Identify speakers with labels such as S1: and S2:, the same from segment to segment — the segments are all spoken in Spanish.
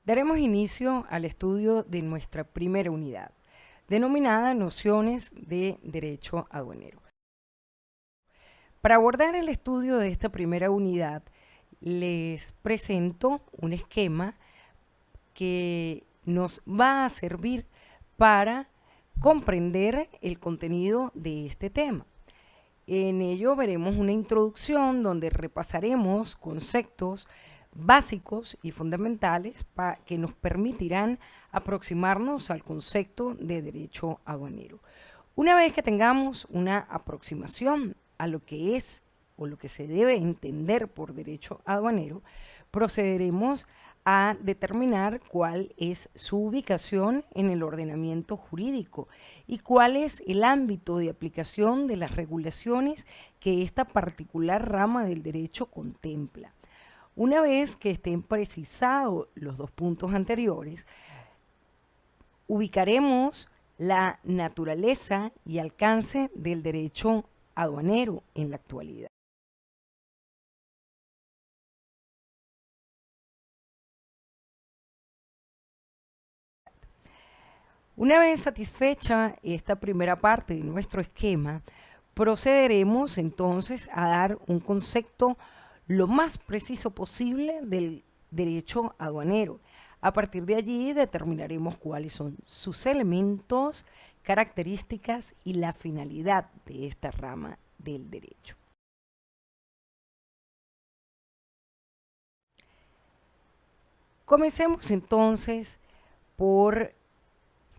S1: Daremos inicio al estudio de nuestra primera unidad, denominada Nociones de Derecho Aduanero. Para abordar el estudio de esta primera unidad, les presento un esquema que nos va a servir para comprender el contenido de este tema. En ello veremos una introducción donde repasaremos conceptos básicos y fundamentales que nos permitirán aproximarnos al concepto de derecho aduanero. Una vez que tengamos una aproximación a lo que es o lo que se debe entender por derecho aduanero, procederemos a determinar cuál es su ubicación en el ordenamiento jurídico y cuál es el ámbito de aplicación de las regulaciones que esta particular rama del derecho contempla. Una vez que estén precisados los dos puntos anteriores, ubicaremos la naturaleza y alcance del derecho aduanero en la actualidad. Una vez satisfecha esta primera parte de nuestro esquema, procederemos entonces a dar un concepto lo más preciso posible del derecho aduanero. A partir de allí determinaremos cuáles son sus elementos, características y la finalidad de esta rama del derecho. Comencemos entonces por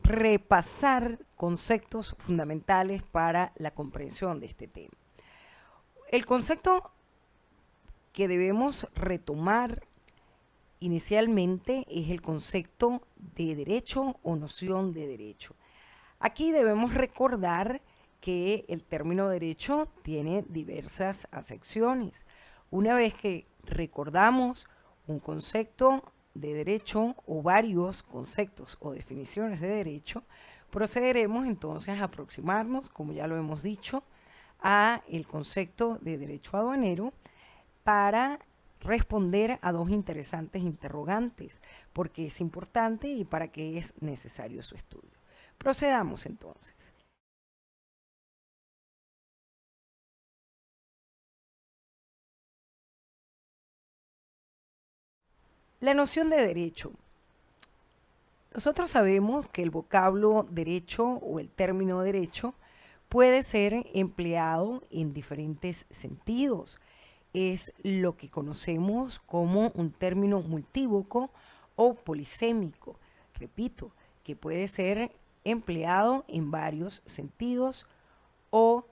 S1: repasar conceptos fundamentales para la comprensión de este tema. El concepto que debemos retomar inicialmente es el concepto de derecho o noción de derecho. Aquí debemos recordar que el término derecho tiene diversas acepciones. Una vez que recordamos un concepto de derecho o varios conceptos o definiciones de derecho, procederemos entonces a aproximarnos, como ya lo hemos dicho, a el concepto de derecho aduanero para responder a dos interesantes interrogantes, por qué es importante y para qué es necesario su estudio. Procedamos entonces. La noción de derecho. Nosotros sabemos que el vocablo derecho o el término derecho puede ser empleado en diferentes sentidos. Es lo que conocemos como un término multívoco o polisémico. Repito, que puede ser empleado en varios sentidos o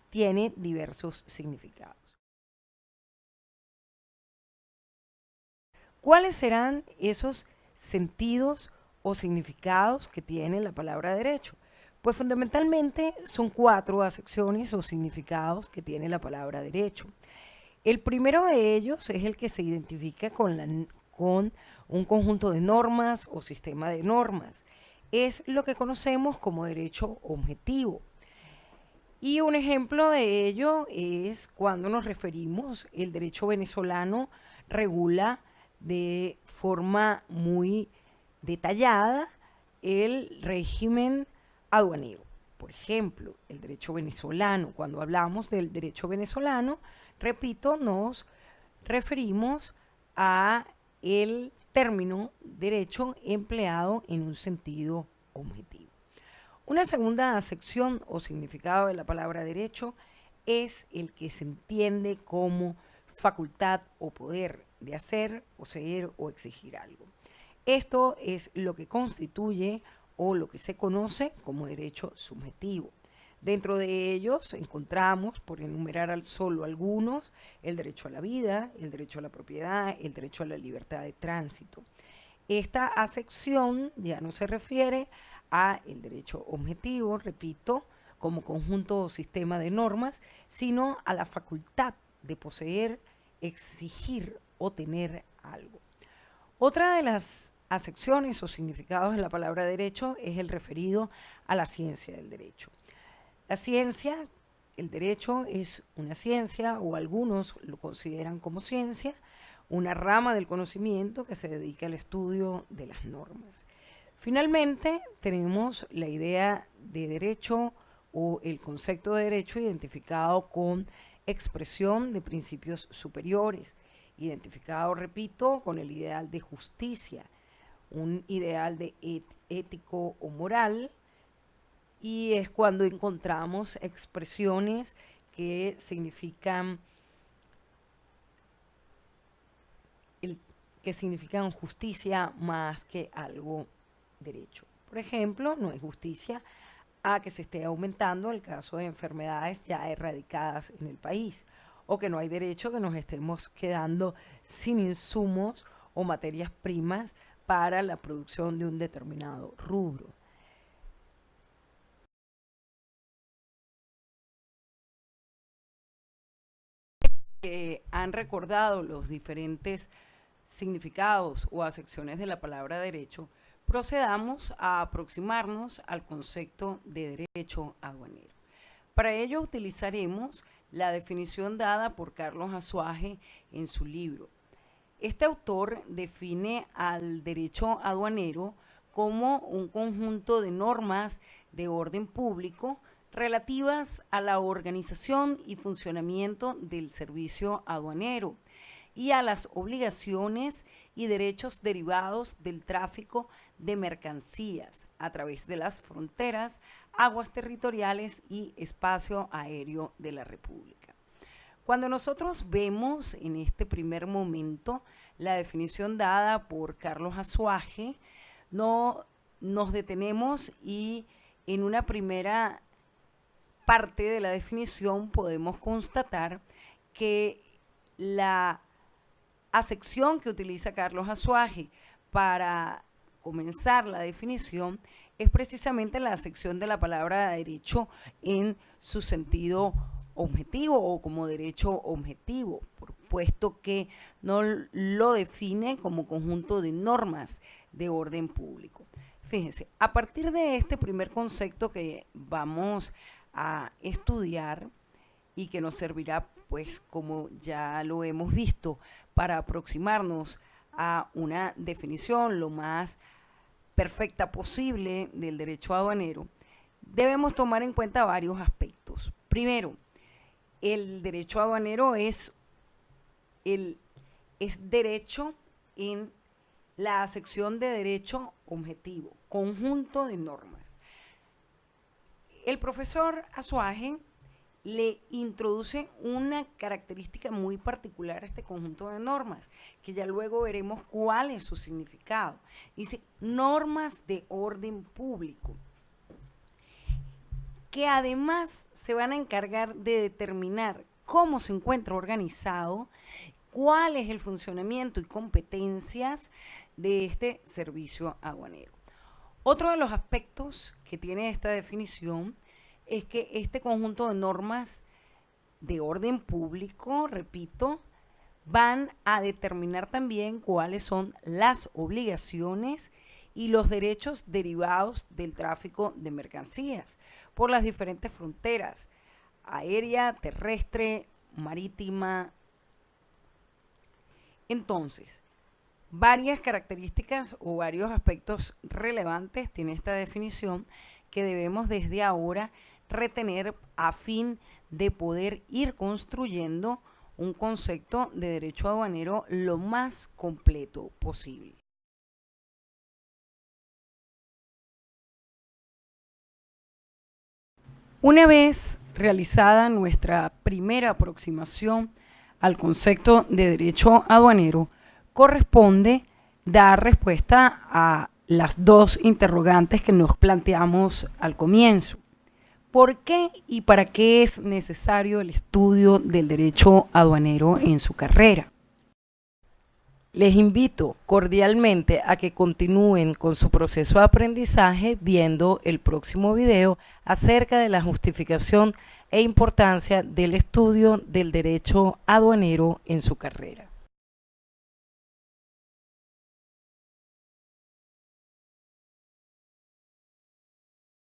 S1: tiene diversos significados. ¿Cuáles serán esos sentidos o significados que tiene la palabra derecho? Pues fundamentalmente son 4 acepciones o significados que tiene la palabra derecho. El primero de ellos es el que se identifica con un conjunto de normas o sistema de normas. Es lo que conocemos como derecho objetivo. Y un ejemplo de ello es cuando nos referimos, el derecho venezolano regula de forma muy detallada el régimen aduanero. Por ejemplo, el derecho venezolano, cuando hablamos del derecho venezolano, repito, nos referimos a el término derecho empleado en un sentido objetivo. Una segunda acepción o significado de la palabra derecho es el que se entiende como facultad o poder de hacer, poseer o exigir algo. Esto es lo que constituye o lo que se conoce como derecho subjetivo. Dentro de ellos encontramos, por enumerar solo algunos, el derecho a la vida, el derecho a la propiedad, el derecho a la libertad de tránsito. Esta acepción ya no se refiere a el derecho objetivo, repito, como conjunto o sistema de normas, sino a la facultad de poseer, exigir o tener algo. Otra de las acepciones o significados de la palabra derecho es el referido a la ciencia del derecho. La ciencia, el derecho es una ciencia, o algunos lo consideran como ciencia, una rama del conocimiento que se dedica al estudio de las normas. Finalmente, tenemos la idea de derecho o el concepto de derecho identificado con expresión de principios superiores, identificado, repito, con el ideal de justicia, un ideal de ético o moral, y es cuando encontramos expresiones que significan justicia más que algo derecho. Por ejemplo, no es justicia a que se esté aumentando el caso de enfermedades ya erradicadas en el país, o que no hay derecho que nos estemos quedando sin insumos o materias primas para la producción de un determinado rubro. Han recordado los diferentes significados o acepciones de la palabra derecho, procedamos a aproximarnos al concepto de derecho aduanero. Para ello utilizaremos la definición dada por Carlos Azuaje en su libro. Este autor define al derecho aduanero como un conjunto de normas de orden público relativas a la organización y funcionamiento del servicio aduanero y a las obligaciones y derechos derivados del tráfico de mercancías a través de las fronteras, aguas territoriales y espacio aéreo de la República. Cuando nosotros vemos en este primer momento la definición dada por Carlos Azuaje, no nos detenemos y en una primera parte de la definición podemos constatar que la acepción que utiliza Carlos Azuaje para comenzar la definición es precisamente la acepción de la palabra derecho en su sentido objetivo o como derecho objetivo, puesto que no lo define como conjunto de normas de orden público. Fíjense, a partir de este primer concepto que vamos a estudiar y que nos servirá, pues como ya lo hemos visto, para aproximarnos a una definición lo más perfecta posible del derecho aduanero, debemos tomar en cuenta varios aspectos. Primero, el derecho aduanero es derecho en la acepción de derecho objetivo, conjunto de normas. El profesor Azuaje le introduce una característica muy particular a este conjunto de normas, que ya luego veremos cuál es su significado. Dice normas de orden público, que además se van a encargar de determinar cómo se encuentra organizado, cuál es el funcionamiento y competencias de este servicio aduanero. Otro de los aspectos que tiene esta definición es que este conjunto de normas de orden público, repito, van a determinar también cuáles son las obligaciones y los derechos derivados del tráfico de mercancías por las diferentes fronteras, aérea, terrestre, marítima. Entonces, varias características o varios aspectos relevantes tiene esta definición que debemos desde ahora retener a fin de poder ir construyendo un concepto de derecho aduanero lo más completo posible. Una vez realizada nuestra primera aproximación al concepto de derecho aduanero, corresponde dar respuesta a las dos interrogantes que nos planteamos al comienzo. ¿Por qué y para qué es necesario el estudio del derecho aduanero en su carrera? Les invito cordialmente a que continúen con su proceso de aprendizaje viendo el próximo video acerca de la justificación e importancia del estudio del derecho aduanero en su carrera.